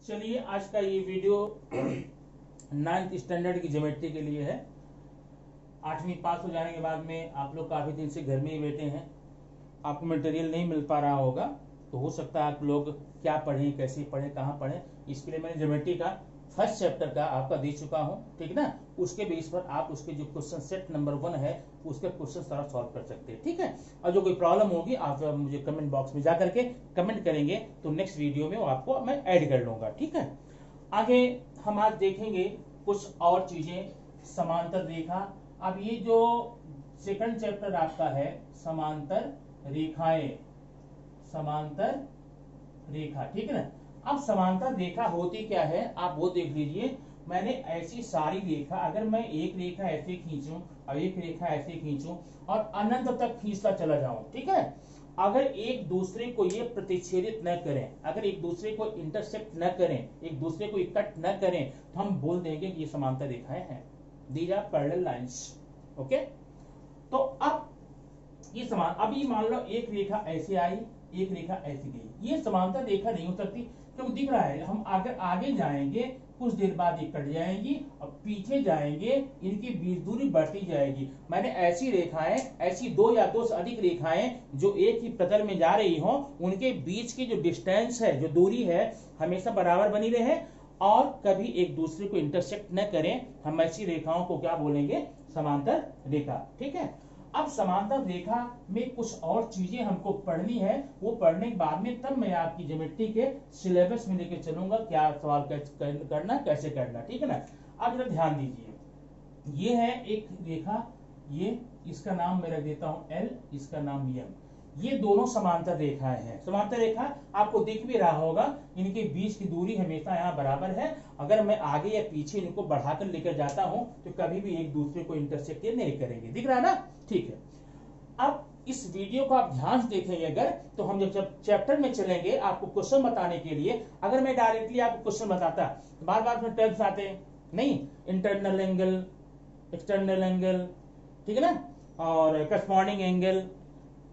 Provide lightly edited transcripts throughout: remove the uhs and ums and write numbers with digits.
चलिए आज का ये वीडियो 9th स्टैंडर्ड की ज्योमेट्री के लिए है। 8वीं पास हो जाने के बाद में आप लोग काफी दिन से घर में ही बैठे हैं, आपको मटेरियल नहीं मिल पा रहा होगा, तो हो सकता है आप लोग क्या पढ़ें, कैसे पढ़ें, कहाँ पढ़ें। इसके लिए मैंने ज्योमेट्री का फर्स्ट चैप्टर का आपका दे चुका हूँ, ठीक ना। उसके बेस पर आप उसके जो क्वेश्चन सेट नंबर 1 है उसके क्वेश्चन सारा सॉल्व कर सकते हैं, ठीक है। और जो कोई प्रॉब्लम होगी आप मुझे कमेंट बॉक्स में जा करके कमेंट करेंगे तो नेक्स्ट वीडियो में वो आपको मैं ऐड कर लूंगा, ठीक है। आगे हम आज देखेंगे कुछ और चीजें, समांतर रेखा। अब ये जो सेकंड चैप्टर आपका है समांतर रेखाएं, समांतर रेखा, ठीक है ना। अब समांतर रेखा होती क्या है आप वो देख लीजिए। मैंने ऐसी सारी रेखा, अगर मैं एक रेखा ऐसे खींचूं और एक रेखा ऐसे खींचूं और अनंत तक खींचता चला जाऊं, ठीक है। अगर एक दूसरे को ये प्रतिच्छेदित न करें, अगर एक दूसरे को इंटरसेक्ट न करें, एक दूसरे को कट न करें, तो हम बोल देंगे कि ये समांतर रेखाएं हैं। These are parallel lines, okay. तो अब ये समान, अभी मान लो एक रेखा ऐसे आई, एक रेखा ऐसी गई, ये समांतर रेखा नहीं हो सकती क्योंकि दिख रहा है। हम अगर आगे जाएंगे कुछ देर बाद ये कट जाएंगी और पीछे जाएंगे, इनकी बीच दूरी बढ़ती जाएगी। मैंने ऐसी रेखाएं, ऐसी दो या दो से अधिक रेखाएं जो एक ही प्रतल में जा रही हो, उनके बीच की जो डिस्टेंस है, जो दूरी है, हमेशा बराबर बनी रहे और कभी एक दूसरे को इंटरसेक्ट न करें। हम ऐसी रेखाओं को क्या बोलेंगे? समांतर रेखा, ठीक है। अब समांतर रेखा में कुछ और चीजें हमको पढ़नी है, वो पढ़ने के बाद में तब मैं आपकी ज्योमेट्री के सिलेबस में लेके चलूंगा, क्या सवाल करना, कैसे करना, ठीक है ना। अब जरा ध्यान दीजिए, ये है एक रेखा, ये इसका नाम मैं रख देता हूं L, इसका नाम M। ये दोनों समांतर रेखाएं हैं। समांतर रेखा आपको दिख भी रहा होगा, इनके बीच की दूरी हमेशा यहाँ बराबर है। अगर मैं आगे या पीछे इनको बढ़ाकर लेकर जाता हूं तो कभी भी एक दूसरे को इंटरसेक्ट नहीं करेंगे, दिख रहा है ना, ठीक है। अब इस वीडियो को आप ध्यान से देखेंगे अगर, तो हम जब चैप्टर में चलेंगे आपको क्वेश्चन बताने के लिए, अगर मैं डायरेक्टली आपको क्वेश्चन बताता, बार बार में टर्म्स आते हैं नहीं, इंटरनल एंगल, एक्सटर्नल एंगल, ठीक है ना, और करस्पॉन्डिंग एंगल,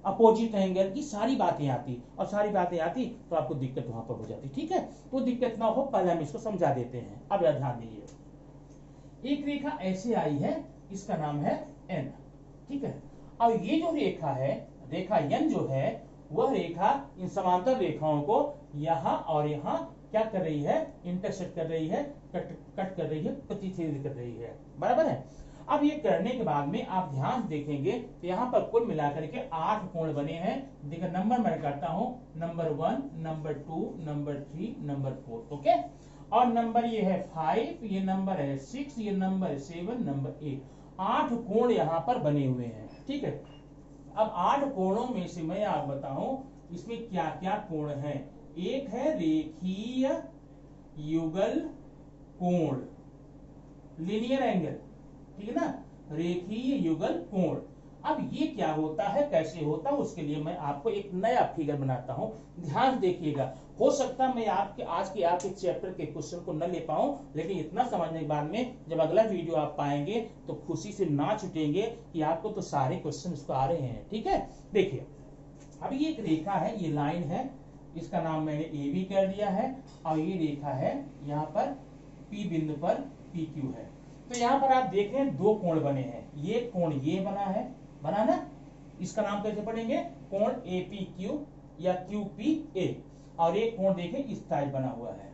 अपोजिट एंगल की सारी बातें आती, और सारी बातें आती तो आपको दिक्कत वहां पर हो जाती, ठीक है। तो दिक्कत ना हो, पहले हम इसको समझा देते हैं। अब ध्यान दीजिए, एक रेखा ऐसे आई है, इसका नाम है N, ठीक है। और ये जो रेखा है, रेखा N जो है, वह रेखा इन समांतर रेखाओं को यहां और यहां क्या कर रही है? इंटरसेक्ट कर रही है, कट कर रही है, प्रतिच्छेदित कर रही है, बराबर है। अब ये करने के बाद में आप ध्यान देखेंगे तो यहाँ पर कुल मिलाकर के 8 कोण बने हैं। देखिए नंबर मैं करता हूं, number 1, number 2, number 3, number 4, okay. और नंबर ये है 5, ये नंबर है 6, ये नंबर 7, नंबर 8। 8 कोण यहाँ पर बने हुए हैं, ठीक है। अब 8 कोणों में से मैं आप बताऊं इसमें क्या क्या कोण है। एक है रेखीय युगल कोण, लीनियर एंगल, ठीक है ना, रेखीय युगल कोण। अब ये क्या होता है, कैसे होता है, उसके लिए मैं आपको एक नया फिगर बनाता हूं, ध्यान देखिएगा। हो सकता है मैं आपके आज के आपके चैप्टर के क्वेश्चन को न ले पाऊं, लेकिन इतना समझने के बाद में जब अगला वीडियो आप पाएंगे तो खुशी से ना छूटेंगे कि आपको तो सारे क्वेश्चन इसको आ रहे हैं, ठीक है। देखिए अब ये एक रेखा है, ये लाइन है, इसका नाम मैंने ए बी कर दिया है, और ये रेखा है यहाँ पर P बिंदु पर PQ है। तो यहाँ पर आप देख रहे हैं 2 कोण बने हैं, ये कोण ये बना ना, इसका नाम कैसे पढ़ेंगे? कोण APQ या QPA। और एक कोण देखें इस टाइप बना हुआ है,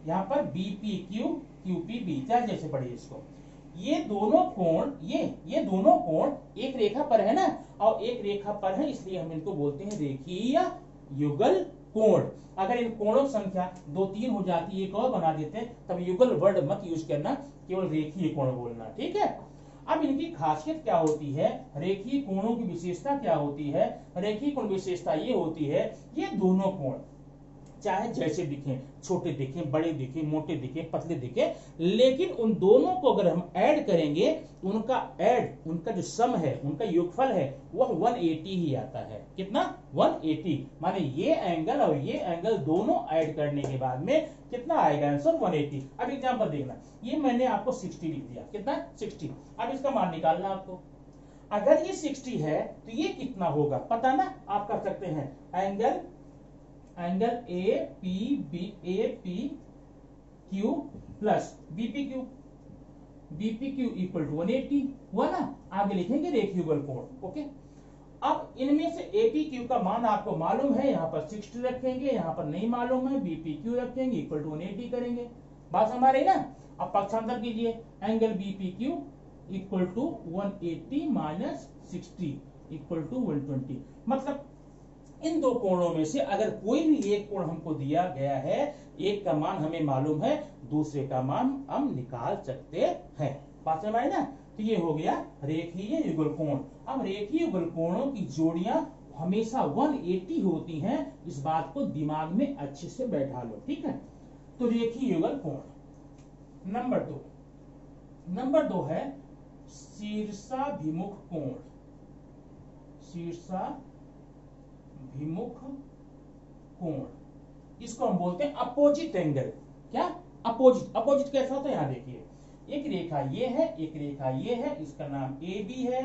यहाँ पर BPQ QPB, जैसे पढ़िए इसको। ये दोनों कोण, ये दोनों कोण एक रेखा पर है ना, और एक रेखा पर है, इसलिए हम इनको बोलते हैं रेखीय युगल कोण। अगर इन कोणों की संख्या 2-3 हो जाती, एक और बना देते हैं, तब युगल वर्ड मत यूज करना, केवल रेखीय कोण बोलना, ठीक है। अब इनकी खासियत क्या होती है, रेखीय कोणों की विशेषता क्या होती है? रेखीय कोण विशेषता ये होती है, ये दोनों कोण चाहे जैसे दिखें, छोटे दिखें, बड़े दिखें, मोटे दिखें, पतले दिखें, लेकिन उन दोनों को अगर हम ऐड करेंगे, उनका जो सम है, उनका योगफल है, वह 180 ही आता है। कितना? 180। माने ये एंगल और ये एंगल दोनों ऐड करने के बाद में कितना आएगा आंसर? 180। अब एग्जांपल देखना, ये मैंने आपको 60 लिख दिया, कितना? 60। अब इसका मान निकालना आपको। अगर ये 60 है तो ये कितना होगा पता ना, आप कर सकते हैं। Angle A P Q plus B P Q, B P Q equal to 180 हुआ ना। आगे लिखेंगे रेखीय युगल कोण। ओके, अब इनमें से एपी क्यू का मान आपको मालूम है, यहाँ पर 60 रखेंगे, यहाँ पर नहीं मालूम है, बीपी क्यू रखेंगे इक्वल टू 180 करेंगे। बात समझ रही ना। अब पक्षांतर कीजिए, angle B P Q equal to 180 minus 60 equal to 120। मतलब इन दो कोणों में से अगर कोई भी एक कोण हमको दिया गया है, एक का मान हमें मालूम है, दूसरे का मान हम निकाल सकते हैं। बात समझ ना। तो ये हो गया रेखीय युगल कोण। अब रेखीय युगल कोणों की जोड़ियां हमेशा 180 होती हैं, इस बात को दिमाग में अच्छे से बैठा लो, ठीक है। तो रेखीय युगल कोण नंबर दो है शीर्षाभिमुख कोण। शीर्षाभिमुख कोण, इसको हम बोलते हैं अपोजिट एंगल। क्या अपोजिट? अपोजिट कैसा होता है, यहां देखिए, एक रेखा ये है, एक रेखा ये है, इसका नाम ए बी है,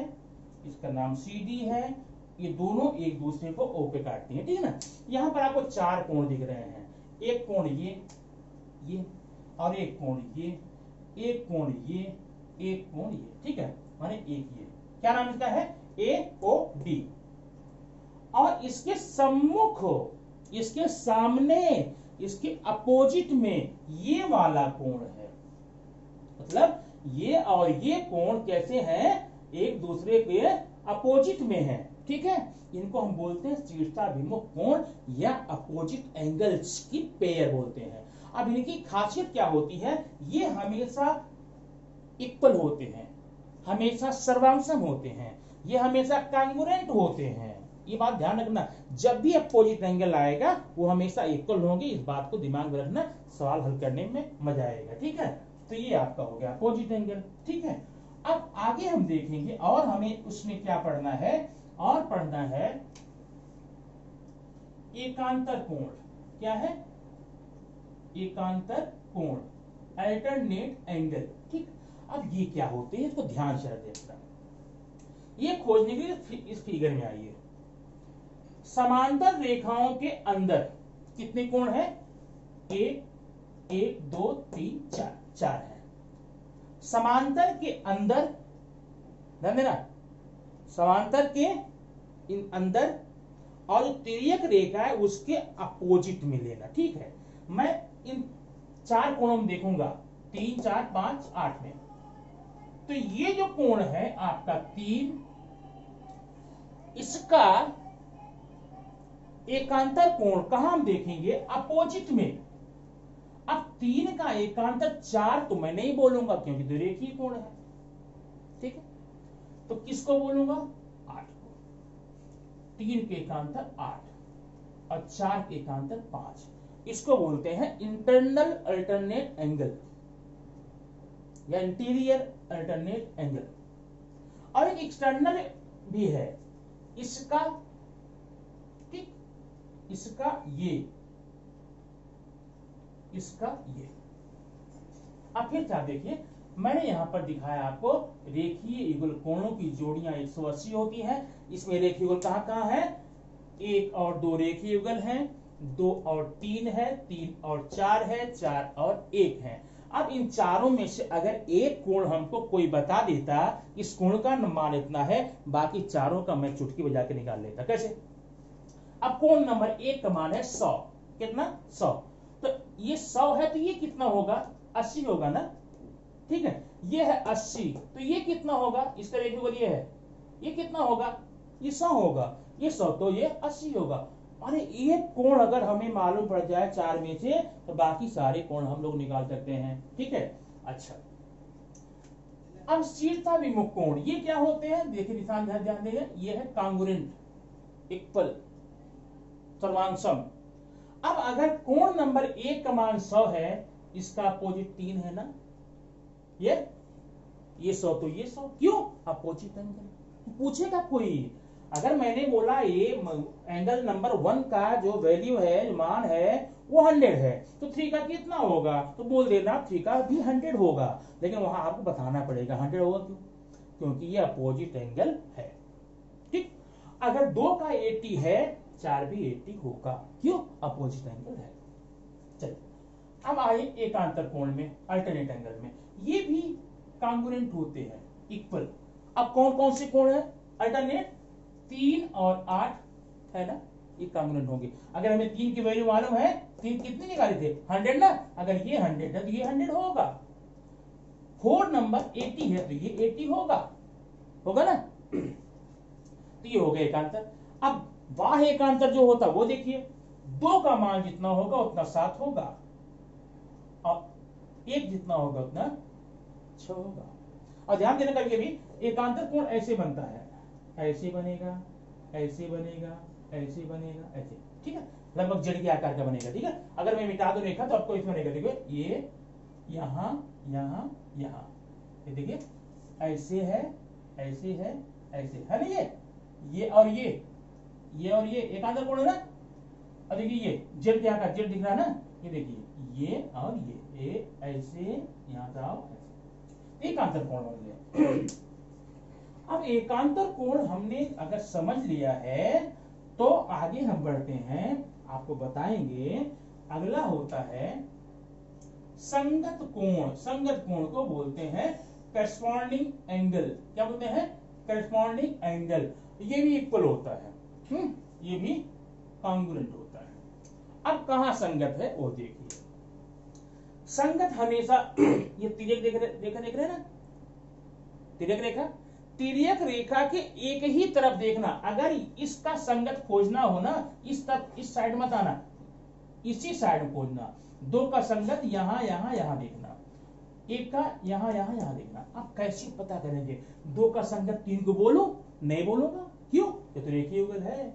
इसका नाम सी डी है, ये दोनों एक दूसरे को ओ पे काटती हैं, ठीक है ना। यहां पर आपको चार कोण दिख रहे हैं, एक कोण ये और एक कोण ये, एक कोण ये, एक कोण ये, ठीक है, माने एक ये, क्या नाम इसका है, ए ओ डी। और इसके सम्मुख, इसके सामने, इसके अपोजिट में ये वाला कोण है। मतलब ये और ये कोण कैसे हैं, एक दूसरे के अपोजिट में है, ठीक है। इनको हम बोलते हैं शीर्षाभिमुख कोण या अपोजिट एंगल्स की पेयर बोलते हैं। अब इनकी खासियत क्या होती है, ये हमेशा इक्वल होते हैं, हमेशा सर्वांसम होते हैं, ये हमेशा कांग्रुएंट होते हैं। ये बात ध्यान रखना, जब भी अपोजिट एंगल आएगा वो हमेशा इक्वल होंगे, इस बात को दिमाग में रखना, सवाल हल करने में मजा आएगा, ठीक है। तो ये आपका हो गया अपोजिट एंगल, ठीक है। अब आगे हम देखेंगे और हमें उसमें क्या पढ़ना है, और पढ़ना है एकांतर कोण। क्या है, एकांतर कोण, अल्टरनेट एंगल, ठीक। अब ये क्या होते हैं, इसको ध्यान से देखना। ये खोजने के लिए इस फिगर में आइए। समांतर रेखाओं के अंदर कितने कोण है, एक, 2 3 4, 4 है। समांतर के अंदर, ध्यान देना, समांतर के इन अंदर, और जो तिर्यक रेखा है उसके अपोजिट में लेना, ठीक है। मैं इन चार कोणों में देखूंगा, 3 4 5 8 में। तो ये जो कोण है आपका 3, इसका एकांतर कोण कहां हम देखेंगे, अपोजिट में। अब 3 का एकांतर 4 तो मैं नहीं बोलूंगा क्योंकि तो रेखीय कोण है, ठीक है। तो किसको बोलूंगा, 8 को। 3 के एकांतर 8 और 4 के एकांतर 5, इसको बोलते हैं इंटरनल अल्टरनेट एंगल या इंटीरियर अल्टरनेट एंगल। और एक एक्सटर्नल भी है, इसका, ठीक, इसका ये, इसका ये। अब फिर क्या देखिए, मैंने यहां पर दिखाया आपको रेखीय युगल कोणों की जोड़ियां 180 होती हैं। इसमें रेखीय युगल कहां कहां है, 1 और 2 रेखीय युगल हैं, 2 और 3 है, 3 और 4 है, 4 और 1 है। अब इन चारों में से अगर एक कोण हमको कोई बता देता, इस कोण का मान इतना है, बाकी चारों का मैं चुटकी बजा के निकाल लेता। कैसे, अब कोण नंबर 1 का मान है 100, कितना, 100। तो ये 100 है, तो ये कितना होगा, 80 होगा ना, ठीक है। ये है 80, तो ये कितना होगा, इसका रेखीय ये है, ये कितना होगा, ये 100 होगा, ये 100 तो ये 80 होगा। अरे एक कोण अगर हमें मालूम पड़ जाए 4 में से, तो बाकी सारे कोण हम लोग निकाल सकते हैं, ठीक है। अच्छा, अब शीर्षाभिमुख कोण ये क्या होते हैं, देखिए निशान ध्यान देंगे, ये है कांग्रुएंट, इक्वल, सर्वांसम। अब अगर कोण नंबर 1 का मान 100 है, इसका अपोजिट 3 है ना, ये 100 तो ये 100, क्यों, अपोजिट एंगल। पूछेगा कोई, अगर मैंने बोला ये एंगल नंबर 1 का जो वैल्यू है, जो मान है वो 100 है, तो 3 का कितना होगा, तो बोल देना 3 का भी 100 होगा। लेकिन वहां आपको बताना पड़ेगा 100 होगा क्यों, क्योंकि ये अपोजिट एंगल है, ठीक। अगर 2 का 80 है, 4 भी 80 होगा, क्यों, अपोजिट एंगल है। चलिए अब आए एकांतर कोण में, अल्टरनेट एंगल में, ये भी कॉन्ग्रुएंट होते हैं, इक्वल। अब कौन कौन से कोण है अल्टरनेट? 3 और 8 है ना, ये कॉन्ग्रुएंट होंगे। अगर हमें 3 की वैल्यू मालूम है, 3 कितने निकाले थे? 100 ना। अगर ये 100 है तो ये 100 होगा। 4 नंबर 80 है तो ये 80 होगा ना। तो ये हो गया एकांतर। अब बाह्य एकांतर जो होता वो देखिए, 2 का मान जितना होगा उतना 7 होगा, और 1 जितना होगा उतना 6 होगा। और ध्यान देना कभी भी एकांतर कोण ऐसे बनता है, ऐसे बनेगा, ऐसे बनेगा, ऐसे बनेगा, ऐसे, ठीक है, लगभग जेड के आकार का बनेगा। ठीक है, अगर मैं मिटा दूं रेखा तो आपको इसमें बनेगा, देखो ये यहां यहां यहां, ये देखिए ऐसे है, ऐसे है, ऐसे है ना, ये और ये और ये एकांतर कोण है ना। अब देखिए ये जेड के आकार, जेड दिख रहा है ना, ये देखिए ये और ये ऐसे, यहां से आओ, ऐसे, एकांतर कोण बन गया। अब एकांतर कोण हमने अगर समझ लिया है तो आगे हम बढ़ते हैं, आपको बताएंगे। अगला होता है संगत कोण। संगत कोण को बोलते हैं करस्पॉन्डिंग एंगल। क्या बोलते हैं? Corresponding angle. ये भी इक्वल होता है, ये भी कॉन्ग्रुएंट होता है। अब कहां संगत है वो देखिए। संगत हमेशा ये तिर्यक देख रहे हैं ना, तिर्यक रेखा, तिर्यक रेखा के एक ही तरफ देखना। अगर इसका संगत खोजना हो ना, इस तरफ, इस साइड मत आना, इसी साइड में खोजना। 2 का संगत यहां यहां यहां देखना, 1 का यहां यहां यहां देखना। आप कैसे पता करेंगे? 2 का संगत 3 को बोलो, नहीं बोलूंगा, क्यों? ये तो रेखीय युगल है।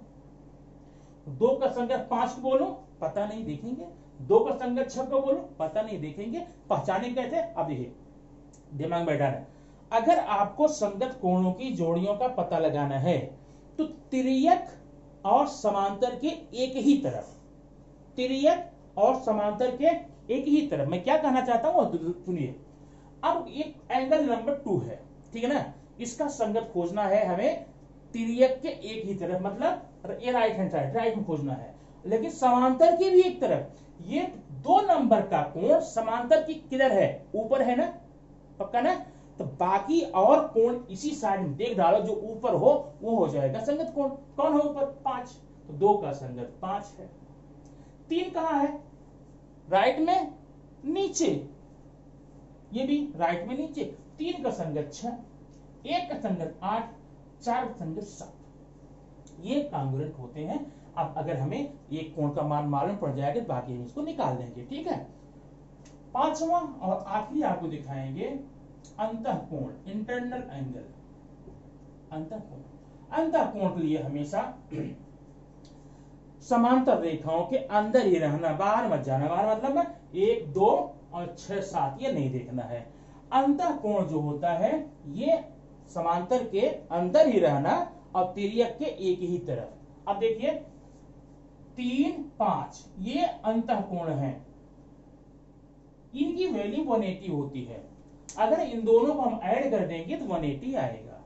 2 का संगत 5 को बोलो, पता नहीं, देखेंगे। 2 का संगत 6 को बोलो, पता नहीं, देखेंगे। पहचाने कैसे? अब देखिए, दिमाग में बैठा है। अगर आपको संगत कोणों की जोड़ियों का पता लगाना है तो तिर्यक और समांतर के एक ही तरफ, तिर्यक और समांतर के एक ही तरफ, मैं क्या कहना चाहता हूं सुनिए। अब एक एंगल नंबर 2 है, ठीक है ना, इसका संगत खोजना है हमें तिर्यक के एक ही तरफ, मतलब ये राइट हैंड साइड, राइट में खोजना है। लेकिन समांतर की भी एक तरफ, ये 2 नंबर का कोण समांतर की किधर है? ऊपर है ना, पक्का ना। तो बाकी और कोण इसी साइड में देख डालो, जो ऊपर हो वो हो जाएगा संगत कोण। कौन है ऊपर? 5, तो 2 का संगत 5 है। 3 कहां है? राइट में नीचे, ये भी राइट में नीचे। 3 का संगत 6, 1 का संगत 8, 4 का संगत 7। ये कॉन्ग्रुएंट होते हैं। अब अगर हमें एक कोण का मान मालूम पड़ जाएगा, बाकी हम इसको निकाल देंगे। ठीक है, 5वां और आखिरी आपको दिखाएंगे अंतःकोण, इंटरनल एंगल। अंतःकोण, अंतःकोण के लिए हमेशा समांतर रेखाओं के अंदर ही रहना, बाहर मत जाना। बाहर मतलब 1, 2 और 6, 7 ये नहीं देखना है। अंतःकोण जो होता है ये समांतर के अंदर ही रहना और तिर्यक के एक ही तरफ। अब देखिए 3, 5 ये अंतःकोण है, इनकी वैल्यू 180 होती है। अगर इन दोनों को हम ऐड कर देंगे तो 180 आएगा।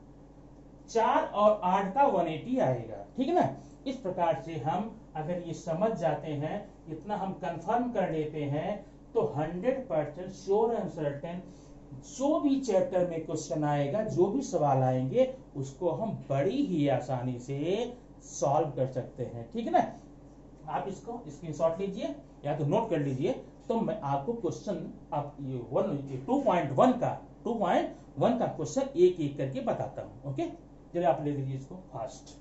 4 और 8 का 180 आएगा। ठीक है ना। इस प्रकार से हम अगर ये समझ जाते हैं, इतना हम कंफर्म कर लेते हैं, तो 100% श्योर एंड सर्टेन जो भी चैप्टर में क्वेश्चन आएगा, जो भी सवाल आएंगे, उसको हम बड़ी ही आसानी से सॉल्व कर सकते हैं। ठीक है ना। आप इसको स्क्रीनशॉट लीजिए या तो नोट कर लीजिए, तो मैं आपको क्वेश्चन आप ये 2.1 का क्वेश्चन एक एक करके बताता हूं। ओके, चलिए आप ले लीजिए इसको फास्ट।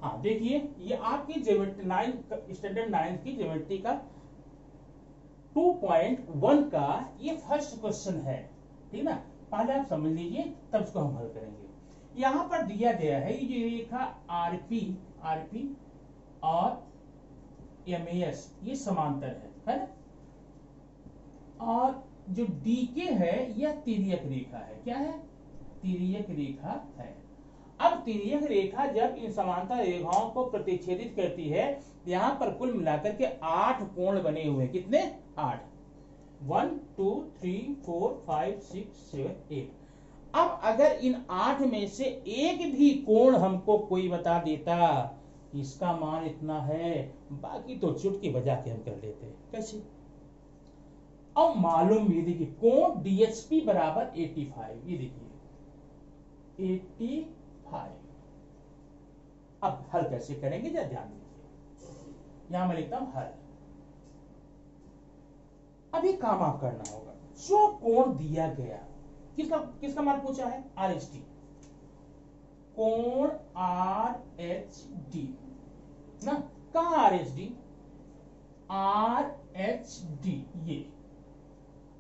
हाँ देखिए, ये आपकी ज्योमेट्री 9 स्टैंडर्ड 9 की ज्योमेट्री का 2.1 का ये फर्स्ट क्वेश्चन है। ठीक ना, पहले आप समझ लीजिए तब इसको हम हल करेंगे। यहां पर दिया गया है ये रेखा आरपी और एमएस ये समांतर है ना, और जो डीके है यह तिर्यक रेखा है। क्या है? तिर्यक रेखा है। अब तिर्यक रेखा जब इन समांतर रेखाओं को प्रतिच्छेदित करती है, यहां पर कुल मिलाकर के 8 कोण बने हुए हैं। कितने? 8। 1 2 3 4 5 6 7 8। अब अगर इन 8 में से एक भी कोण हमको कोई बता देता इसका मान इतना है, बाकी तो चुटकी बजा के हम कर लेते हैं। कैसे? अब मालूम ये देखिए कोण DHP बराबर 85, ये देखिए 85। अब हल कैसे करेंगे जरा ध्यान दीजिए, यहां मैं लिखता हूं हल। अभी काम आप करना होगा, जो कोण दिया गया, किसका मान पूछा है? RHD, कोण RHD ना, कहां RHD? RHD ये।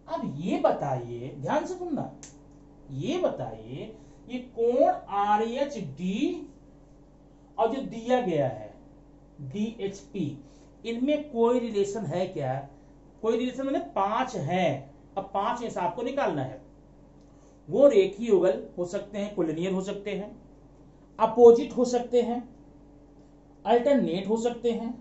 अब ये बताइए, ध्यान से सुनना, ये बताइए ये कोण RHD और जो दिया गया है DHP, इनमें कोई रिलेशन है क्या? कोई रिलेशन मैंने 5 है। अब 5 में से आपको निकालना है। वो रेखीय युगल हो सकते हैं, कोलिनियर हो सकते हैं, अपोजिट हो सकते हैं, अल्टरनेट हो सकते हैं,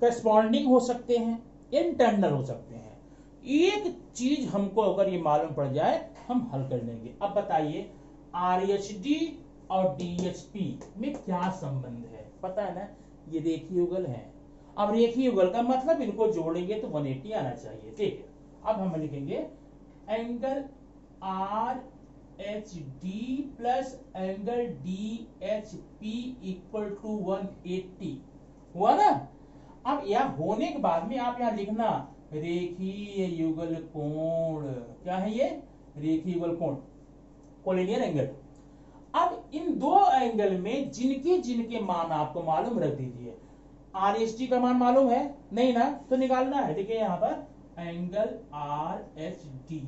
करस्पॉन्डिंग हो सकते हैं, इंटरनल हो सकते हैं। एक चीज हमको अगर ये मालूम पड़ जाए हम हल कर लेंगे। अब बताइए RHD और DHP में क्या संबंध है? पता है ना, ये रेखीय युगल है। अब रेखीय युगल का मतलब इनको जोड़ेंगे तो 180 आना चाहिए। ठीक है, अब हम लिखेंगे angle RHD plus angle DHP equal to 180 हुआ ना। अब यह होने के बाद में आप यहां लिखना रेखीय युगल कोण। क्या है ये? रेखीय युगल कोण, कोलिनियर एंगल। अब इन दो एंगल में जिनके जिनके मान आपको मालूम रख दीजिए। RHD का मान मालूम है नहीं ना, तो निकालना है। देखिए यहां पर एंगल RHD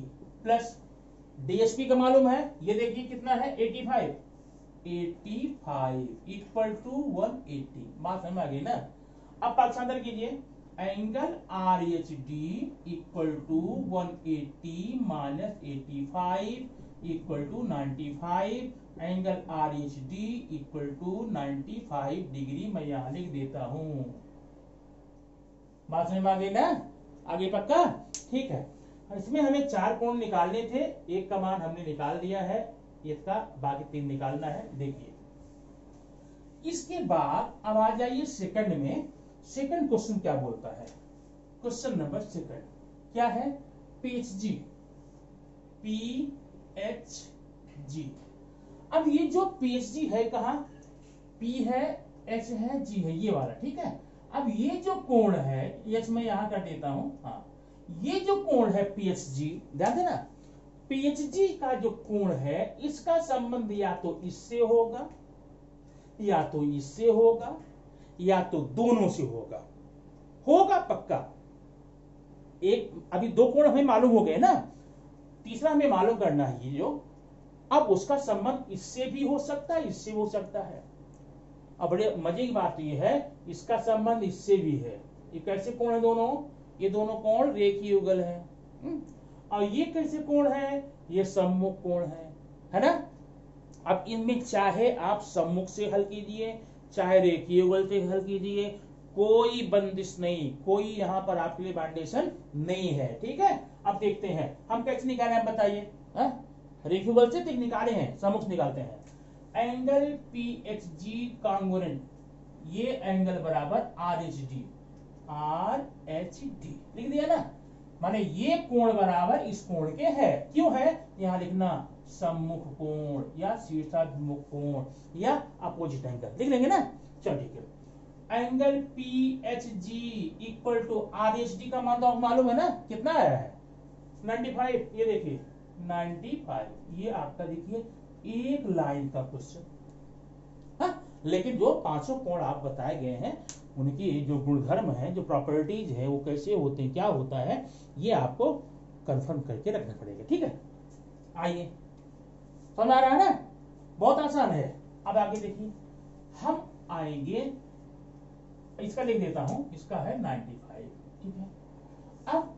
प्लस DHP का मालूम है, ये देखिए कितना है 85 इक्वल टू 180। बात समझ आ गई ना। अब पक्षांतर कीजिए, angle RHD equal to 180 minus 85 equal to 95। Angle RHD equal to 95 degree मैं यहां लिख देता हूं। बात समझ में आ गई ना? आगे पक्का? ठीक है। इसमें हमें 4 कोण निकालने थे, एक का मान हमने निकाल दिया है, इसका बाकी 3 निकालना है। देखिए इसके बाद अब आ जाइए सेकंड में। सेकंड क्वेश्चन क्या बोलता है? क्वेश्चन नंबर सेकंड क्या है? PHG, PHG। अब ये जो PHG है कहा? P है, H है, G है, ये वाला। ठीक है। अब ये जो कोण है, H मैं यहां कर देता हूं। हाँ, ये जो कोण है PHG, ध्यान देना, PHG का जो कोण है इसका संबंध या तो इससे होगा, या तो इससे होगा, या तो दोनों से होगा। होगा पक्का। एक अभी 2 कोण हमें मालूम हो गए ना, तीसरा हमें मालूम करना है ये जो। अब उसका संबंध इससे भी हो सकता है, इससे हो सकता है। अब बड़े मजे की बात ये है, इसका संबंध इससे भी है। ये कैसे कोण है दोनों? ये दोनों कोण रेखीय युगल है। और ये कैसे कोण है? ये सम्मुख कोण है ना। अब इनमें चाहे आप सम्मुख से हल कीजिए, चाहे रेखीय युगल से हल कीजिए, कोई बंदिश नहीं, कोई यहां पर आपके लिए बाउंडेशन नहीं है। ठीक है। अब देखते हैं हम कैसे निकाले, आप बताइए। रेखीय युगल से निकाले हैं, सम्मुख निकालते हैं। एंगल PHG कॉन्ग्रुएंट, ये एंगल बराबर RHD, RHD लिख दिया ना। माने ये कोण बराबर इस कोण के है। क्यों है? यहां लिखना सम्मुख कोण या शीर्षाभिमुख कोण या अपोजिट एंगल लिख लेंगे ना। चलो ठीक है। Angle PHG equal to RHD का मान तो आपको मालूम है ना, कितना आया है? 95। ये देखिए 95। ये आपका देखिए एक लाइन का क्वेश्चन। हाँ, लेकिन जो 500 कोण आप बताए गए हैं उनकी जो गुणधर्म है, जो प्रॉपर्टीज है, वो कैसे होते हैं, क्या होता है, ये आपको कंफर्म करके रखना पड़ेगा। ठीक है। आइए, समझ आ रहा है ना? बहुत आसान है। अब आगे देखिए, हम आएंगे, इसका लिख देता हूं, इसका है 95। ठीक है। अब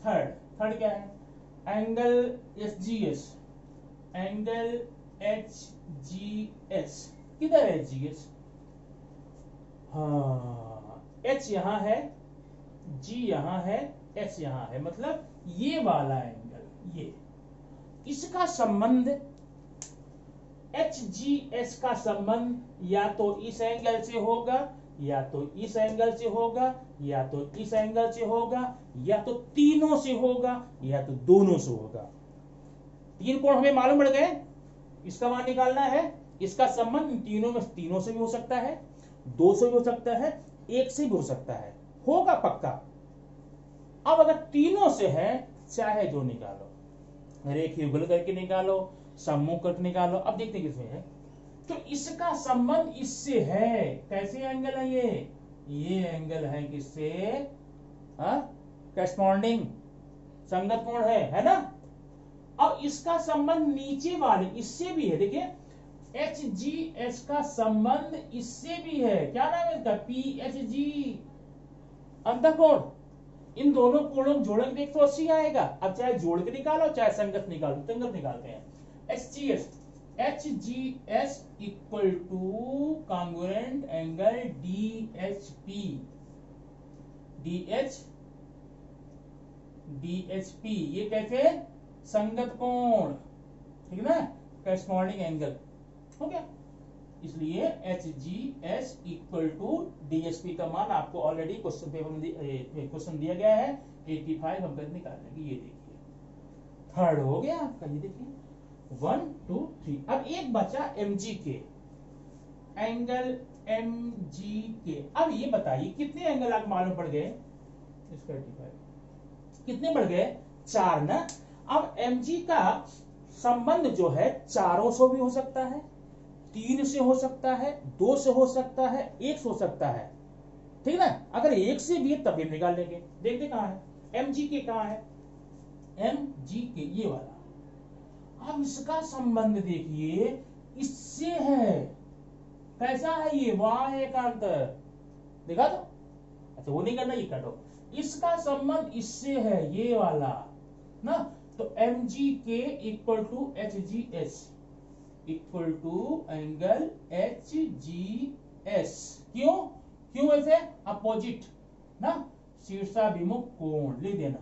थर्ड क्या है? Angle SGS, angle HGS। किधर है HGS? हाँ, H यहां है, G यहां है, S यहां है, मतलब ये वाला एंगल, ये इसका संबंध एच जी एस का संबंध या तो इस एंगल से होगा, या तो इस एंगल से होगा, या तो इस एंगल से होगा, या तो तीनों से होगा, या तो दोनों से होगा। तीन कोण हमें मालूम पड़ गए, इसका मान निकालना है। इसका संबंध इन तीनों में, तीनों से भी हो सकता है, दो से भी हो सकता है, एक से भी हो सकता है, होगा पक्का। अब अगर तीनों से है, चाहे जो निकालो, रेखीय युगल करके निकालो, सम्मुख करके निकालो। अब देखते हैं किसमें है। तो इसका संबंध इससे है। कैसे एंगल है ये एंगल है किससे, करेस्पॉन्डिंग संगत कोण है ना। अब इसका संबंध नीचे वाले इससे भी है। देखिए एच जी एस का संबंध इससे भी है। क्या नाम है इसका, पी एच जी, अंतःकोण। इन दोनों कोणों को जोड़ के देख तो 80 आएगा। अब चाहे जोड़ के निकालो, चाहे संगत निकालो, संगत निकालते हैं। H G S equal two congruent angle D H P, D H P ये कैसे, संगत कोण, ठीक है ना, करेस्पॉन्डिंग एंगल हो गया। इसलिए H G S equal to D H P का मान आपको ऑलरेडी क्वेश्चन पेपर में क्वेश्चन दिया गया है। 85 हम कर निकाल लेंगे। ये देखिए थर्ड हो गया आपका। ये देखिए 1 2 3। अब एक बचा एम जी के, एंगल एम जी के। अब ये बताइए कितने एंगल आपको मालूम पड़ गए, इसका 85 कितने बढ़ गए, 4 ना। अब एम जी का संबंध जो है चारों से भी हो सकता है, 3 से हो सकता है, 2 से हो सकता है, 1 से हो सकता है, ठीक ना। अगर 1 से भी है तब भी निकाल लेंगे। देखते कहां है एम जी के, कहां है एम जी के, ये वाला। अब इसका संबंध देखिए इससे है। कैसा है ये, वहां एकांतर देखा तो। अच्छा वो नहीं करना, ये काटो। इसका संबंध इससे है, ये वाला ना। तो M G K equal to H G S equal to angle H G S. क्यों क्यों ऐसे, अपोजिट ना, शीर्षाभिमुख कोण लिख देना।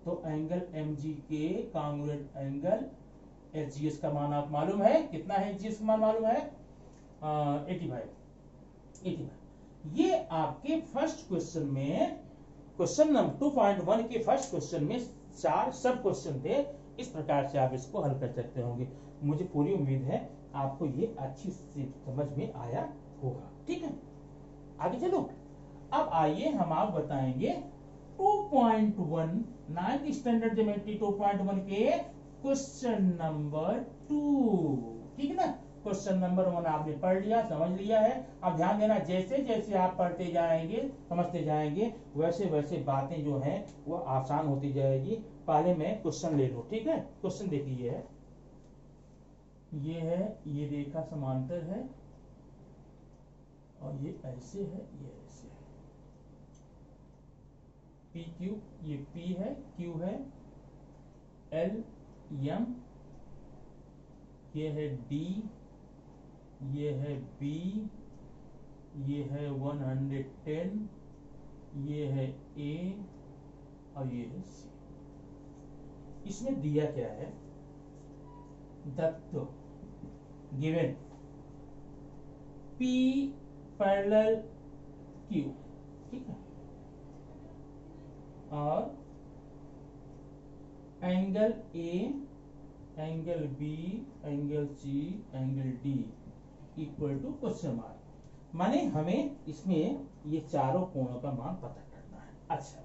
तो एंगल एम जी के congruent angle H G S का मान आप मालूम है कितना है, एच जी एस का मान मालूम है 85। ये आपके फर्स्ट क्वेश्चन में, क्वेश्चन नंबर 2.1 के फर्स्ट क्वेश्चन में 4 सब क्वेश्चन थे। इस प्रकार से आप इसको हल कर सकते होंगे। मुझे पूरी उम्मीद है आपको ये अच्छी से समझ में आया होगा। ठीक है, आगे चलो। अब आइए हम आप बताएंगे 2.1 9th स्टैंडर्ड ज्योमेट्री 2.1 के क्वेश्चन नंबर 2। ठीक है ना। क्वेश्चन नंबर 1 आपने पढ़ लिया, समझ लिया है। अब ध्यान देना, जैसे जैसे आप पढ़ते जाएंगे, समझते जाएंगे, वैसे वैसे बातें जो हैं वो आसान होती जाएगी। पहले मैं क्वेश्चन ले लूं, ठीक है। क्वेश्चन देखिए, ये है, ये रेखा समांतर है और ये ऐसे है, ये ऐसे है। पी क्यू, ये पी है, क्यू है, एल एम, ये है डी, ये है बी, ये है 110, ये है ए और ये है सी। इसमें दिया क्या है, दत्त गिवन P पैरेलल Q, ठीक है, और angle A, angle B, angle C, angle D equal to question mark. माने हमें इसमें ये चारों कोणों का मान पता करना है। अच्छा,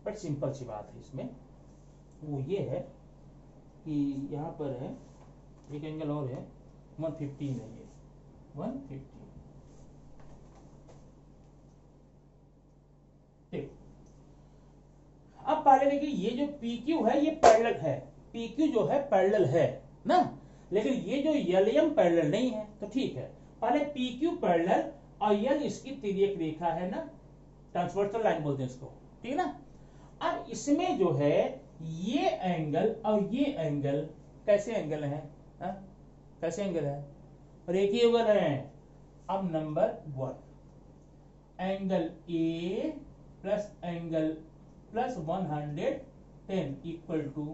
बट सिंपल सी बात है इसमें, वो ये है कि यहाँ पर है एक एंगल और है 115 है, ये 115। ठीक, अब पहले देखिए ये जो PQ है ये पैरेलल है, PQ जो है पैरेलल है ना, लेकिन ये जो LM पैरेलल नहीं है। तो ठीक है, पहले PQ पैरेलल और L इसकी तिर्यक रेखा है ना, ट्रांसवर्सल लाइन बोलते हैं इसको, ठीक है ना। अब इसमें जो है ये एंगल और ये एंगल कैसे एंगल है, कैसे एंगल है, रेखीय युगल है। अब number 1, angle A plus angle plus 110 equal to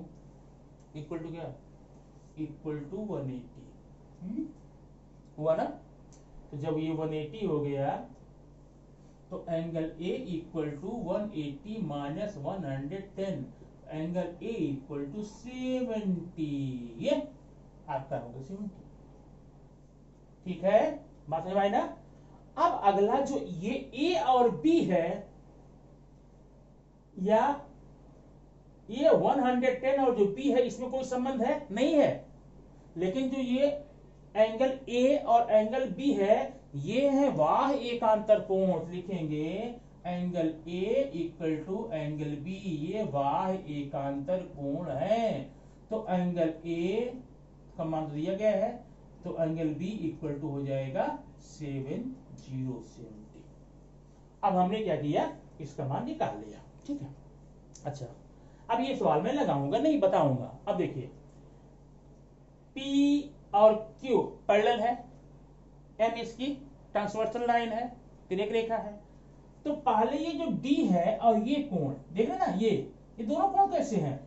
क्या, इक्वल टू 180। हुआ ना। तो जब ये 180 हो गया तो angle A equal to 180 minus 110, angle A equal to 70, ये आपका होगा 70। ठीक है, बात समझ में आई ना। अब अगला जो ये ए और बी है, या ये 110 और जो बी है, इसमें कोई संबंध है नहीं है, लेकिन जो ये एंगल ए और एंगल बी है, ये है वाह एकांतर कोण। लिखेंगे angle A equal to angle B, ये वाह एकांतर कोण है। तो एंगल ए का मान तो दिया गया है, तो एंगल बी इक्वल टू हो जाएगा 7070। अब हमने क्या किया, इसका मान निकाल लिया। ठीक है, अच्छा अब ये सवाल मैं लगाऊंगा नहीं, बताऊंगा। अब देखिए P और Q पैरेलल है, M इसकी ट्रांसवर्सल लाइन है, तिर्यक रेखा है। तो पहले ये जो D है और ये कोण देख रहे ना, ये दोनों कोण कैसे हैं,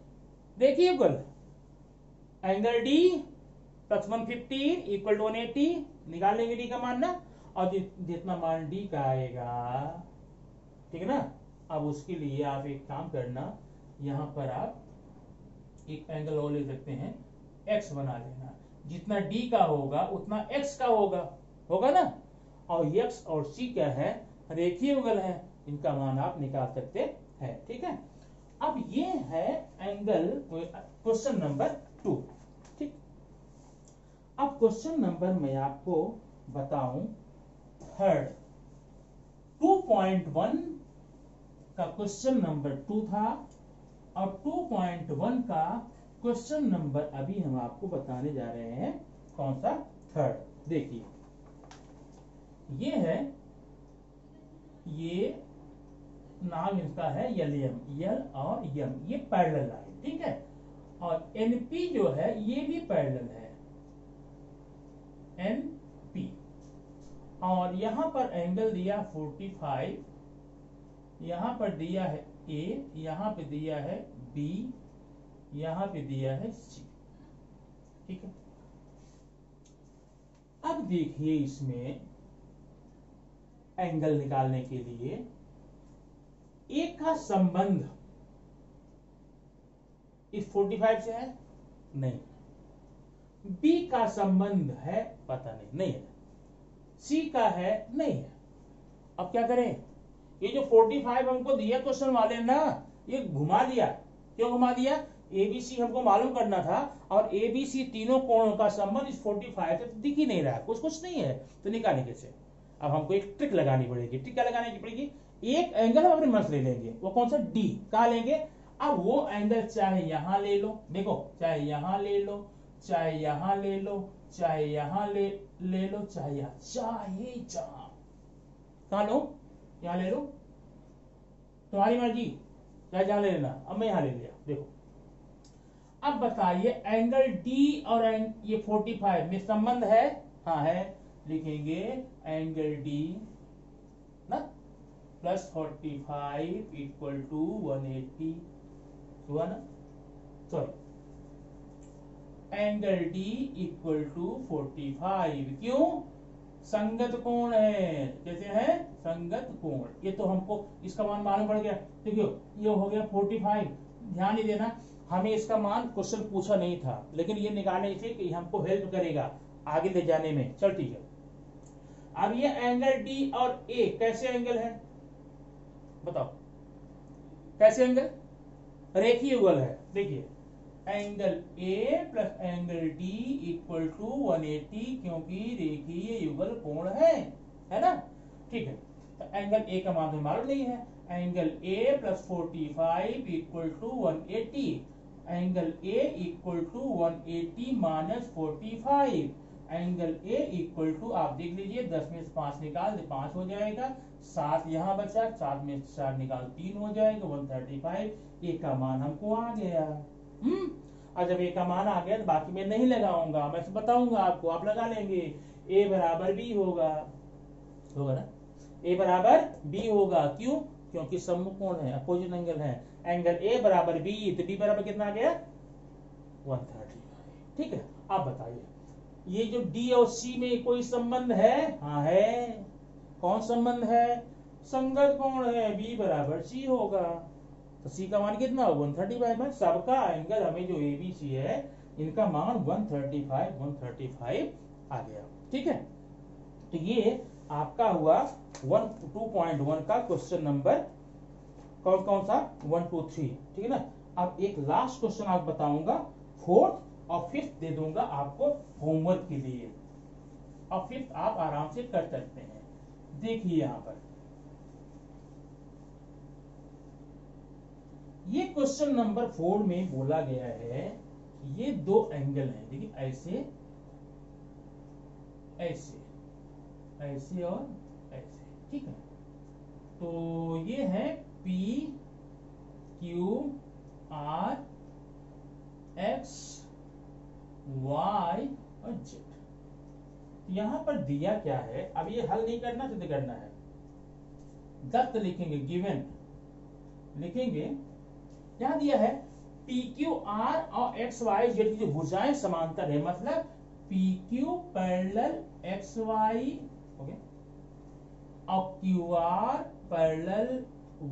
देखिए युगल, angle D plus 115 equal to 180, निकाल लेंगे D का मान ना, और जितना मान D का आएगा, ठीक है ना। अब उसके लिए आप एक काम करना, यहां पर आप एक एंगल और ले सकते हैं, x बना लेना, जितना d का होगा उतना x का होगा ना। और x और c क्या है, रेखीय युगल है, इनका मान आप निकाल सकते हैं। ठीक है, अब ये है एंगल क्वेश्चन नंबर 2। ठीक, अब क्वेश्चन नंबर मैं आपको बताऊं थर्ड, 2.1 का क्वेश्चन नंबर 2 था, और 2.1 का क्वेश्चन नंबर अभी हम आपको बताने जा रहे हैं, कौन सा, थर्ड। देखिए ये है, ये नाम इसका है एलएम, यल और यम, ये पैरेलल लाइन। ठीक है, और एनपी जो है ये भी पैरेलल है, एनपी। और यहां पर एंगल दिया 45, यहां पर दिया है ए, यहां पे दिया है बी, यहां पे दिया है सी। ठीक है, अब देखिए इसमें एंगल निकालने के लिए ए का संबंध इस 45 से है नहीं, बी का संबंध है पता नहीं है, सी का है नहीं है। अब क्या करें, ये जो 45 हमको दिया क्वेश्चन वाले ना, ये घुमा दिया। क्यों घुमा दिया, एबीसी हमको मालूम करना था, और एबीसी तीनों कोणों का संबंध इस 45 से दिख ही नहीं रहा, कुछ नहीं है, तो निकालें कैसे। अब हमको एक ट्रिक लगानी पड़ेगी। ट्रिक क्या लगाने की पड़ेगी, एक एंगल हम अपने मन से ले लेंगे, वो कौन सा, डी। कहा लेंगे, अब वो एंगल चाहे यहां ले लो, देखो चाहे यहां ले लो, चाहे यहां ले लो, चाहे यहां ले लो, चाहे यहां, चाहे जहां, कहा लो, यहां ले लो, तुम्हारी मर्जी, चाहे जहां ले लेना। अब मैं यहां ले लिया, देखो। अब बताइए एंगल डी और ये 45 में संबंध है, हाँ है। लिखेंगे एंगल डी ना प्लस 45 इक्वल टू 180, हुआ ना, sorry, angle D equal to 45, क्यों, संगत कोण है, कैसे है, संगत कोण। ये तो हमको इसका मान मालूम पड़ गया। देखियो ये हो गया 45, ध्यान ही देना, हमें इसका मान क्वेश्चन पूछा नहीं था, लेकिन ये निकालने से कि हमको हेल्प करेगा आगे ले जाने में। चल ठीक है, अब ये एंगल डी और ए कैसे एंगल है, बताओ कैसे एंगल, रेखीय युगल है। देखिए angle A plus angle D equal to 180, क्योंकि रेखीय युगल कोण है ना। ठीक है, तो एंगल ए का मान तो मालूम नहीं है, angle A plus 45 equal to 180, angle A equal to 180 minus 45, angle A equal to, आप देख लीजिए 10 में से 5 निकाल दे 5 हो जाएगा, 7 यहां बचा, 7 में 4 निकाल 3 हो जाएगा, 135। ए का मान हमको आ गया। और जब ए का मान आ गया तो बाकी मैं नहीं लगाऊंगा, मैं बताऊंगा आपको, आप लगा लेंगे। ए बराबर बी होगा ना, ए बराबर बी होगा, क्यों, क्योंकि सम्मुख कोण है, अपोजिट एंगल है। एंगल ए बराबर बी, तो बी बराबर कितना आ गया, 135। ठीक है, आप बताइए ये जो डी और सी में कोई संबंध है? हाँ है। कौन संबंध है? संगत कोण है, बी बराबर सी होगा। तो सी का मान कितना होगा? 135 में सबका एंगल हमें जो एबीसी है इनका मान 135 आ गया। ठीक है, तो ये आपका हुआ 2.1 का क्वेश्चन नंबर कौन कौन सा 1 2 3। ठीक है ना। अब एक लास्ट क्वेश्चन आप बताऊंगा, 4th और 5th दे दूंगा आपको होमवर्क के लिए, और 5th आप आराम से कर सकते हैं। देखिए यहां पर ये क्वेश्चन नंबर 4 में बोला गया है कि ये दो एंगल हैं, देखिए ऐसे ऐसे ऐसे और ऐसे। ठीक है, तो ये है P Q R X Y और Z। यहां पर दिया क्या है? अब ये हल नहीं करना, सिद्ध करना है। दत्त लिखेंगे, गिवन लिखेंगे। क्या दिया है? PQR और XYZ की जो भुजाएं समांतर है, मतलब PQ पैरेलल XY, ओके, और QR पैरेलल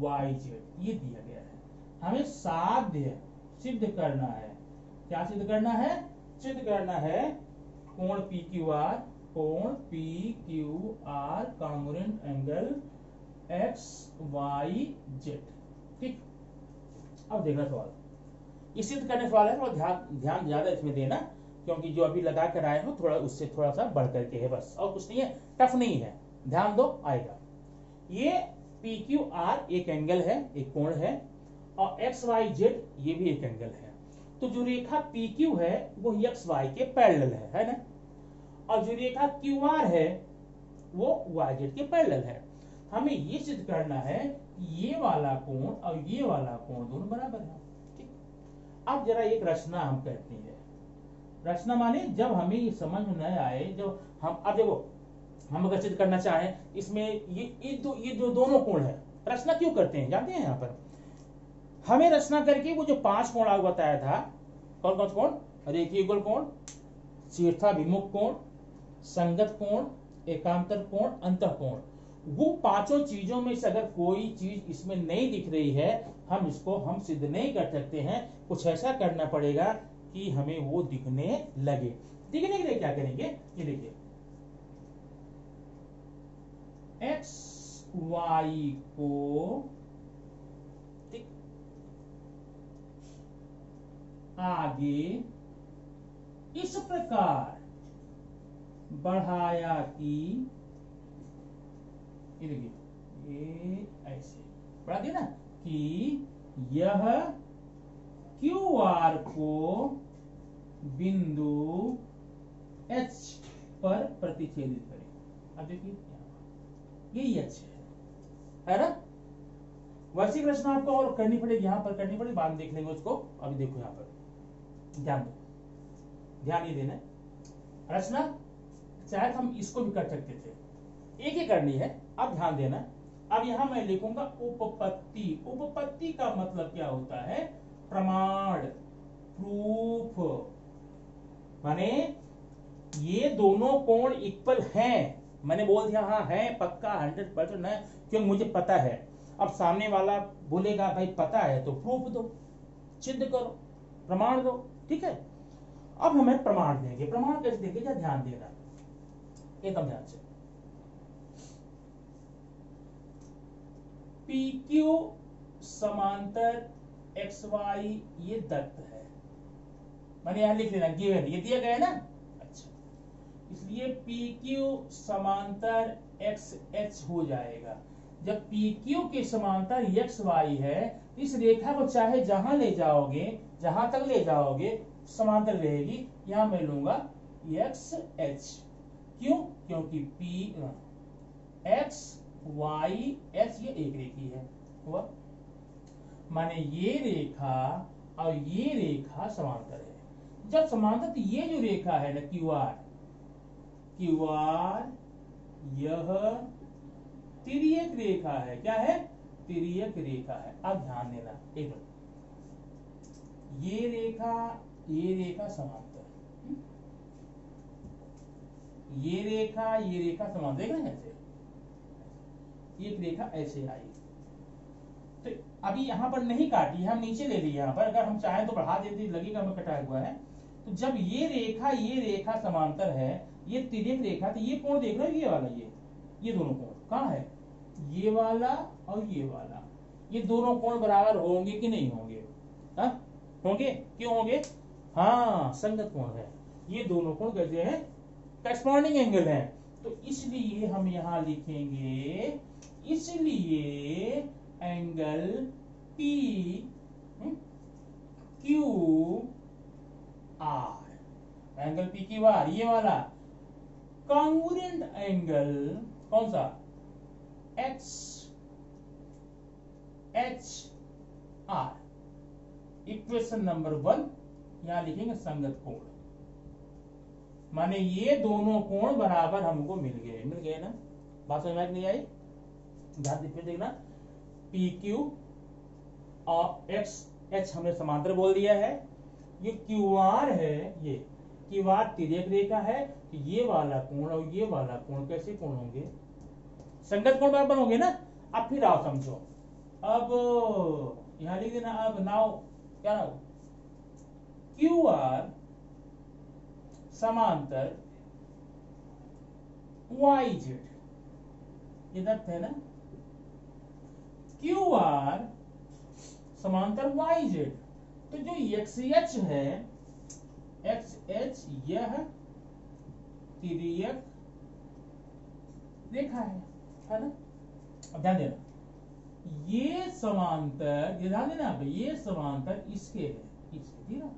YZ, ये दिया गया है। हमें साध्य सिद्ध करना है। क्या सिद्ध करना है? सिद्ध करना है कोण PQR, कोण PQR कॉन्ग्रुएंट एंगल XYZ। ठीक, अब देखना सवाल। ये सिद्ध करने सवाल है, थोड़ा ध्यान ज्यादा इसमें देना, क्योंकि जो अभी लगा कर आए हो थोड़ा उससे थोड़ा सा बढ़ करके है, बस और कुछ नहीं है, टफ नहीं है, ध्यान दो, आएगा। ये PQR एक एंगल है, एक कोण है, और XYZ ये भी एक एंगल है। तो जो रेखा PQ है वो XY के पैरेलल है ना, और जो रेखा QR है वो YZ के पैरेलल है। हमें ये सिद्ध करना है कि ये वाला कोण और ये वाला कोण दोनों बराबर है। ठीक, अब जरा एक रचना हम कहते हैं। रचना माने जब हमें ये समझ में न आए, जब हम, अब देखो हम अगर सिद्ध करना चाहें इसमें ये जो दोनों कोण है, रचना क्यों करते हैं जानते हैं? यहाँ पर हमें रचना करके वो जो 5 कोण आपको बताया था, कौन कौन कोण? रेखीय युगल कोण, शीर्षाभिमुख कोण, संगत कोण, एकांतर कोण, अंतः कोण, वो पांचों चीजों में से अगर कोई चीज इसमें नहीं दिख रही है, हम सिद्ध नहीं कर सकते हैं। कुछ ऐसा करना पड़ेगा कि हमें वो दिखने लगे। दिखने के लिए क्या करेंगे? ये देखिए, एक्स वाई को ठीक आगे इस प्रकार बढ़ाया कि ये देखिए, ये ऐसे बढ़ा दिया ना कि यह QR को बिंदु H पर प्रतिच्छेदित करे। अब देखिए ये H है ना। वैसी रचना आपको और करनी पड़ेगी, यहां पर करनी पड़ेगी, बाद में देख लेंगे उसको। अभी देखो यहां पर ध्यान दो, ध्यान ये देना। रचना शायद हम इसको भी कर सकते थे, एक ही करनी है, अब ध्यान देना। अब यहां मैं लिखूंगा उपपत्ति। उपपत्ति का मतलब क्या होता है? प्रमाण, प्रूफ। माने ये दोनों कोण इक्वल हैं, मैंने बोल दिया हाँ है पक्का 100% है, क्योंकि मुझे पता है। अब सामने वाला बोलेगा भाई पता है तो प्रूफ दो, सिद्ध करो, प्रमाण दो। ठीक है, अब हमें प्रमाण देंगे। प्रमाण कैसे देंगे? क्या ध्यान देना एकदम ध्यान से। PQ समांतर XY ये दत्त है, मैंने यहां लिख लेना, गिवन, ये दिया गया है ना। अच्छा, इसलिए PQ समांतर XH हो जाएगा। जब PQ के समांतर XY है, इस रेखा को चाहे जहां ले जाओगे, जहां तक ले जाओगे समांतर रहेगी। यहां मैं लूंगा XH। क्यों? क्योंकि X Y H ये एक रेखी है, हुआ माने ये रेखा और ये रेखा समांतर है। जब समांतर, तो ये जो रेखा है ना QR यह तिर्यक रेखा है। क्या है? तिर्यक रेखा है। अब ध्यान देना एक मिनट, ये रेखा समांतर, ये रेखा समान, देख रहे हैं ऐसे, एक रेखा ऐसे आई, तो अभी यहाँ पर नहीं काटी, हम नीचे ले लिए, यहाँ पर अगर हम चाहें तो बढ़ा देते, लगेगा हमें कटा हुआ है। तो जब ये रेखा समांतर है, ये तिर्यक रेखा, तो ये कोण देख रहे हो, ये वाला, ये दोनों कोण कहाँ है, ये वाला और ये वाला, ये दोनों कोण बराबर होंगे कि नहीं होंगे? हाँ होंगे, क्यों होंगे? हाँ संगत कोण है, ये दोनों कोण कैसे हैं? करेस्पॉन्डिंग एंगल है। तो इसलिए हम यहां लिखेंगे, इसलिए angle P Q are, angle P Q are ये वाला कॉन्ग्रुएंट एंगल कौन सा? X H are. Equation number 1 यहां लिखेंगे संगत कोण, माने ये दोनों कोण बराबर हमको मिल गए ना। बात समझ में नहीं आई? ध्यान से देखना, पी क्यू और एक्स एच हमने समांतर बोल दिया है, ये क्यू आर है, ये क्यू आर तिर्यक रेखा है, तो ये वाला कोण और ये वाला कोण कैसे कोण होंगे? संगत कोण बराबर होंगे ना। अब फिर आओ समझो, अब यहां लिख देना, अब नाउ क्या नाउ, क्यू आर समांतर वाई जेड, ये दत्त है ना, क्यू आर समांतर वाई जेड। तो जो एक्स एच है, एक्स एच यह तिर्यक रेखा है ना। अब ध्यान देना, ये समांतर, ये ध्यान देना, ये समांतर इसके है, इसके ना,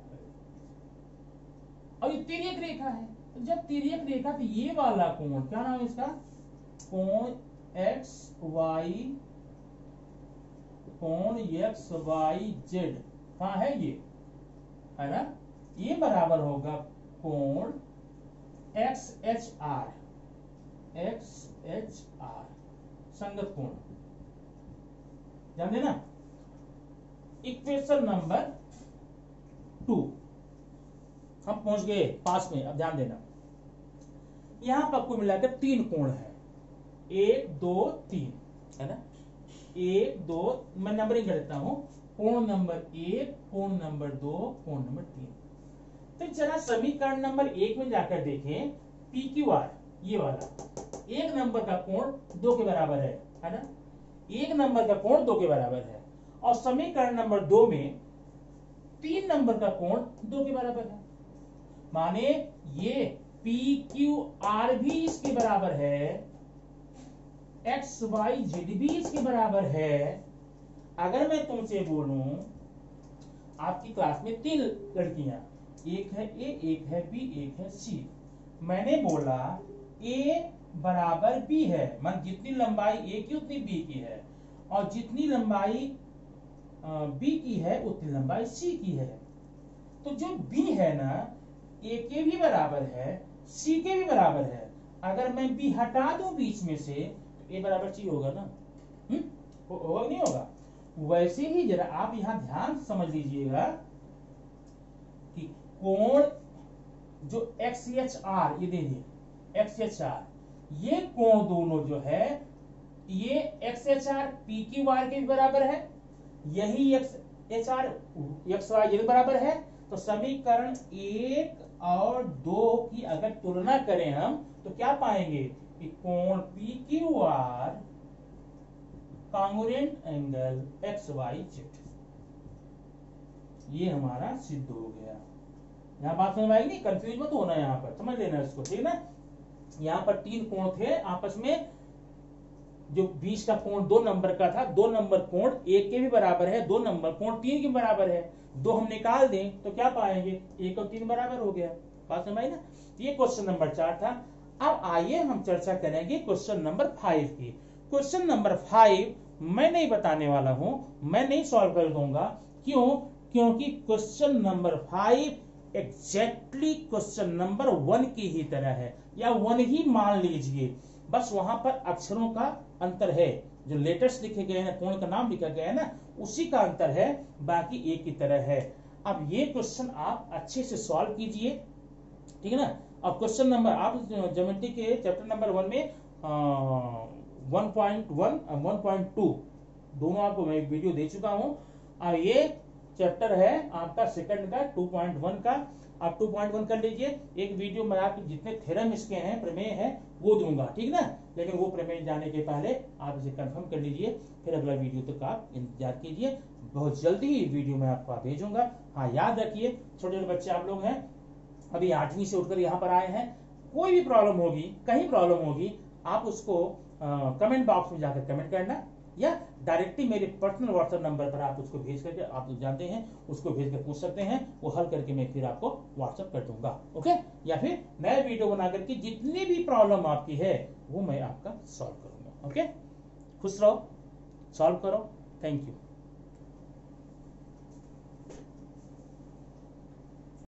और ये तिर्यक रेखा है। तो जब तिर्यक रेखा, तो ये वाला कोण क्या नाम है इसका? कोण एक्स वाई, कोण एक्स वाई जेड कहां है? ये है ना, ये बराबर होगा कोण x H R, x H are संगत कोण। ध्यान देना, इक्वेशन नंबर 2 हम पहुंच गए पास में। अब ध्यान देना, यहां पर कुल मिलाकर 3 कोण है, 1 2 3 है ना, 1 2, मैं नंबरिंग कर देता हूं, कोण नंबर 1, कोण नंबर 2, कोण नंबर 3। तो जरा समीकरण नंबर 1 में जाकर देखें, पी क्यू आर ये वाला 1 नंबर का कोण 2 के बराबर है ना, 1 नंबर का कोण 2 के बराबर है, और समीकरण नंबर 2 में 3 नंबर का कोण 2 के बराबर है, माने ये पी क्यू आर भी इसके बराबर है, एक्स वाई जेड भी इसके बराबर है। अगर मैं तुमसे बोलूं, आपकी क्लास में 3 लड़कियां, एक है ए, एक है बी, एक है सी, मैंने बोला ए बराबर बी है, मान जितनी लंबाई ए की उतनी बी की है, और जितनी लंबाई बी की है उतनी लंबाई सी की है। तो जो बी है ना, ए के भी बराबर है, सी के भी बराबर है। अगर मैं बी हटा दूं बीच में से, तो ए बराबर सी होगा ना, होगा नहीं होगा? वैसे ही जरा आप यहां ध्यान समझ लीजिएगा कि कोण जो एक्स एच आर, ये देखिए एक्स एच आर, ये कोण दोनों जो है, ये X H R P Q R के भी बराबर है, यही X H R X Y Z बराबर है। तो समीकरण 1 और 2 की अगर तुलना करें हम, तो क्या पाएंगे कि कोण P Q R congruent angle X Y Z, ये हमारा सिद्ध हो गया। यहां बात समझ आएगी, कंफ्यूज मत होना, यहां पर समझ लेना इसको, ठीक ना। यहां पर 3 कोण थे आपस में, जो बीच का कोण 2 नंबर का था, 2 नंबर कोण 1 के भी बराबर है, 2 नंबर कोण 3 के बराबर है, 2 हम निकाल दें तो क्या पाएंगे, 1 और 3 बराबर हो गया। बात समझ आई ना। ये क्वेश्चन नंबर 4 था। अब आइए हम चर्चा करेंगे क्वेश्चन नंबर 5 की। क्वेश्चन नंबर 5 मैं नहीं बताने वाला हूं, मैं नहीं सॉल्व कर दूंगा। क्यों? क्योंकि question number 5 exactly question number 1 की ही तरह है, या 1 ही मान लीजिए, बस वहां पर अक्षरों का अंतर है, जो लेटर्स लिखे गए हैं, कोण का नाम लिखा गया है ना, उसी का अंतर है, बाकी एक ही तरह है। अब ये क्वेश्चन आप अच्छे से सॉल्व कीजिए, ठीक है ना। अब क्वेश्चन नंबर आप ज्योमेट्री के चैप्टर नंबर 1 में 1.1 1.2 दोनों आपको मैं एक वीडियो दे चुका हूं। अब ये चैप्टर है आपका सेकंड का 2.1 का, आप 2.1 कर लीजिए। एक वीडियो में आपके जितने थ्योरम इसके हैं, प्रमेय है, वो दूंगा, ठीक ना। लेकिन वो प्रमेय जाने के पहले आप इसे कंफर्म कर लीजिए, फिर अगला वीडियो तक आप इंतजार कीजिए। बहुत जल्दी ही वीडियो मैं आपको भेजूंगा। हाँ, याद रखिए छोटे छोटे बच्चे आप लोग हैं, अभी 8वीं से उठकर यहाँ पर आए हैं, कोई भी प्रॉब्लम होगी, कहीं प्रॉब्लम होगी, आप उसको कमेंट बॉक्स में जाकर कमेंट करना, या डायरेक्टली मेरे पर्सनल व्हाट्सएप नंबर पर आप उसको भेज करके, आप लोग जानते हैं उसको भेज कर पूछ सकते हैं, वो हल करके मैं फिर आपको व्हाट्सएप कर दूंगा। ओके, या फिर नया वीडियो बना करके जितनी भी प्रॉब्लम आपकी है वो मैं आपका सॉल्व करूंगा। ओके, खुश रहो, सॉल्व करो। Thank you.